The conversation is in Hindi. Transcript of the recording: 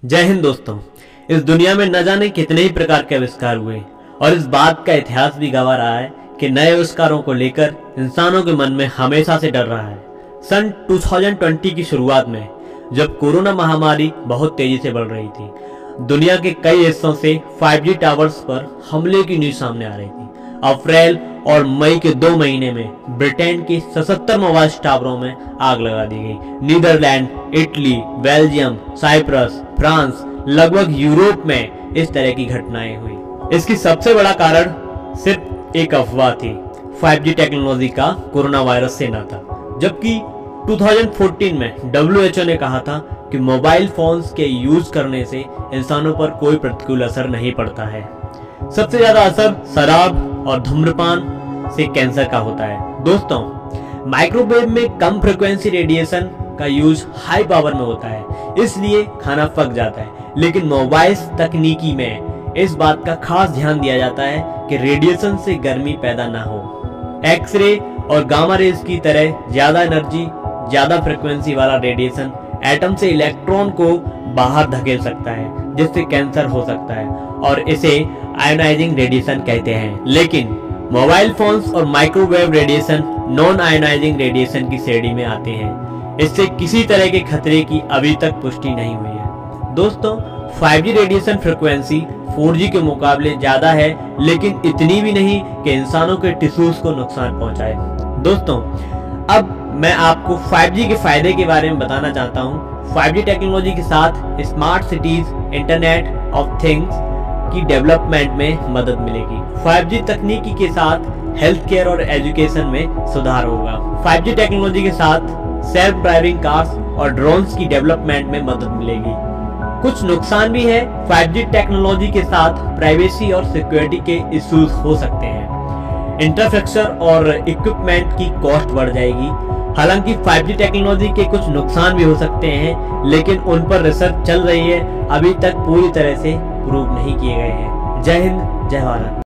जय हिंद दोस्तों। इस दुनिया में न जाने कितने ही प्रकार के आविष्कार हुए और इस बात का इतिहास भी गवाह रहा है कि नए आविष्कारों को लेकर इंसानों के मन में हमेशा से डर रहा है। सन 2020 की शुरुआत में जब कोरोना महामारी बहुत तेजी से बढ़ रही थी, दुनिया के कई हिस्सों से 5G टावर्स पर हमले की न्यूज सामने आ रही थी। अप्रैल और मई के 2 महीने में ब्रिटेन के 77 मोबाइल टावरों में आग लगा दी गई। Netherlands, Italy, Belgium, Cyprus, France, लगभग यूरोप में इस तरह की घटनाएं हुई। इसकी सबसे बड़ा कारण सिर्फ एक अफवाह थी, 5G टेक्नोलॉजी का कोरोना वायरस से ना था। जबकि 2014 में WHO ने कहा था कि मोबाइल फोन्स के यूज करने से इंसानों पर कोई प्रतिकूल असर नहीं पड़ता है। सबसे ज्यादा असर शराब और धूम्रपान से कैंसर का होता है। दोस्तों, माइक्रोवेव में कम फ्रीक्वेंसी रेडिएशन का यूज हाई पावर में होता है, इसलिए खाना पक जाता है। लेकिन मोबाइल तकनीकी में इस बात का खास ध्यान दिया जाता है कि रेडिएशन से गर्मी पैदा ना हो। एक्सरे और गामा रेज की तरह ज्यादा एनर्जी, ज्यादा फ्रीक्वेंसी वाला रेडिएशन एटम से इलेक्ट्रॉन को बाहर धकेल सकता है, जिससे कैंसर हो सकता है और इसे आयोनाइजिंग रेडिएशन कहते हैं। लेकिन मोबाइल फोन्स और microwave radiation non ionising radiation की श्रेणी में आते हैं। इससे किसी तरह के खतरे की अभी तक पुष्टि नहीं हुई है। दोस्तों, 5G रेडिएशन फ्रीक्वेंसी 4G के मुकाबले ज्यादा है, लेकिन इतनी भी नहीं कि इंसानों के टिश्यूज को नुकसान पहुंचाए। दोस्तों, अब मैं आपको 5G के फायदे के बारे में बताना चाहता हूं। 5G टेक्नोलॉजी के साथ smart cities, internet of things की डेवलपमेंट में मदद मिलेगी। 5G तकनीकी के साथ हेल्थ केयर और एजुकेशन में सुधार होगा। 5G टेक्नोलॉजी के साथ सेल्फ ड्राइविंग कार्स और ड्रोन्स की डेवलपमेंट में मदद मिलेगी। कुछ नुकसान भी है। 5G टेक्नोलॉजी के साथ प्राइवेसी और सिक्योरिटी के इश्यूज हो सकते हैं। इंफ्रास्ट्रक्चर और इक्विपमेंट की कॉस्ट बढ़ जाएगी। हालांकि 5G टेक्नोलॉजी के कुछ नुकसान भी हो सकते हैं, लेकिन उन पर रिसर्च चल रही है, अभी तक पूरी तरह से प्रूव नहीं किए गए हैं। जय हिंद, जय भारत।